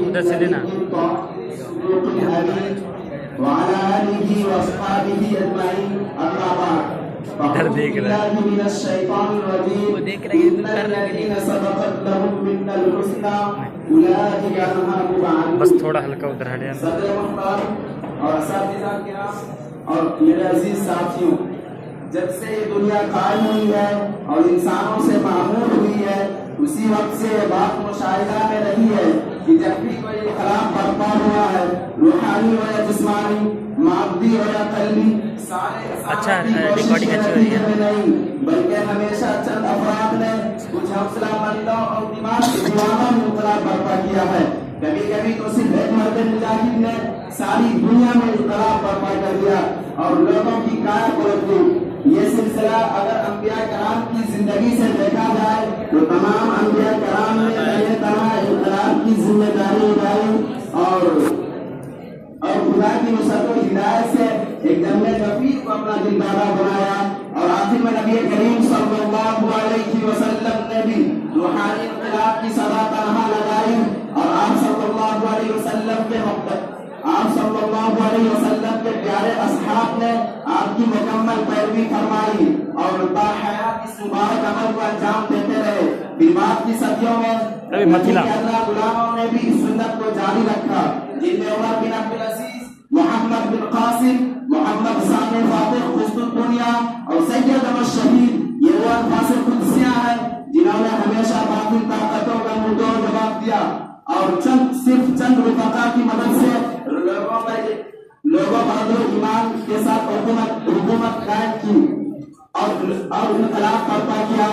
उधर से लेना। इधर देख रहा है, वो देख रहे बस थोड़ा हल्का उधर हटे। और मेरे अजीज साथियों, जब से ये दुनिया कायम हुई है और इंसानों से मामूर हुई है, उसी वक्त से ये बात मुशाहिदा में रही है कि जब भी कोई इख्तिलाफ बर्पा हुआ है, रूहानी हो या जिस्मानी, मादी हो या कल्बी, सारे अच्छा रिकॉर्डिंग अच्छी हो रही है, नहीं बल्कि हमेशा चंद अफराद ने कुछ हौसलामंदों और दिमाग के दीवानों में इख्तिलाफ बर्पा किया है। कभी कभी तो सिर्फ एक मर्द मुजाहिद ने सारी दुनिया में इख्तिलाफ बर्पा कर दिया और लोगों की काया पलट दी। ये सिलसिला अगर अंबिया कराम की जिंदगी से देखा जाए तो तमाम अंबिया कराम ने नए तरह इख्तिलाफ की जिम्मेदारी उठाई और खुदा की नुसरत और हिदायत से एक जन्नत रफीक को अपना दिलदारा बनाया। और आखिर में नबी करीम सल्लल्लाहु अलैहि वसल्लम ने भी रूहानी इख्तिलाफ की सदा तनहा लगाई और आप सल्लल्लाहु अलैहि वसल्लम के प्यारे अस्हाब ने आपकी मुकम्मल पैरवी फरमाई और बाहयात इस मुबारक अमल को अंजाम देते रहे। बीमार की सदियों में अल्लाह गुलामों ने भी इस सुन्नत को जारी रखा, जिनमें उमर बिन अब्दुल अजीज, मोहम्मद बिन कासिम, मोहम्मद सामी फातिह खुस्तुल दुनिया और सैयद अहमद शहीद, ये वो अल्फाज़ कुदसिया है जिन्होंने हमेशा बातिल ताकतों का मुंहतोड़ जवाब दिया और सिर्फ चंद रुफका की मदद से लोगों पर ईमान के साथ हुकूमत कायम की और इनकलाब बर्पा किया।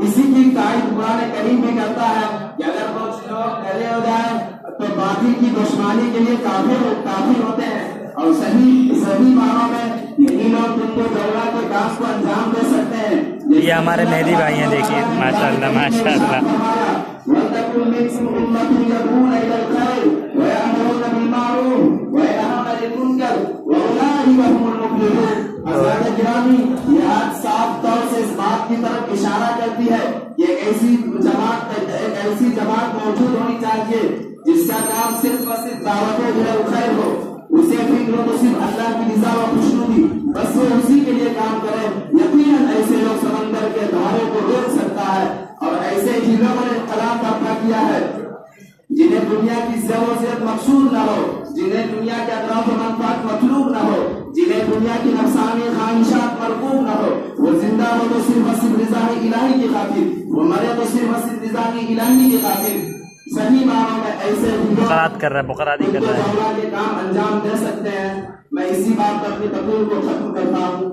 इसी की तारीफ कुरान करीम में करता है कि अगर कुछ लोग खड़े हो जाए तो बातिल की दुश्मनी के लिए काफिर होते हैं और सही मानों में यही लोग तुमको दौड़ा के काम को अंजाम दे सकते हैं। ये हमारे मेहदी भाई हैं, देखिए माशाअल्लाह माशाअल्लाह। साफ तौर से इस बात की तरफ इशारा करती है कि एक ऐसी जमात मौजूद होनी चाहिए जिसका काम सिर्फ और सिर्फ दावत खैर हो, उसे फिक्र तो सिर्फ अल्लाह की रिज़ा व खुशनुदी, बस वो उसी के लिए काम करे। यकीनन ऐसे लोग समंदर के धारे को रोक सकता है और ऐसे ही लोगों ने इख्तिलाफ बर्पा किया है जिन्हें दुनिया की ज़रूरत मकसूद न हो, जिन्हें दुनिया के अतराफ मनफात मतलूब न हो, जिन्हें दुनिया की नफसानी ख्वाहिशात मरकूब न हो। वो जिंदा हो तो सिर्फ और सिर्फ रिज़ा इलाही की खातिर, वो मरे तो सिर्फ और सिर्फ रिज़ा इलाही की खातिर। सही मानों में ऐसे बुकरात कर रहा है, बुकराती कर रहा है, ये काम अंजाम दे सकते हैं। मैं इसी बात पर अपनी तकरीर को खत्म करता हूँ।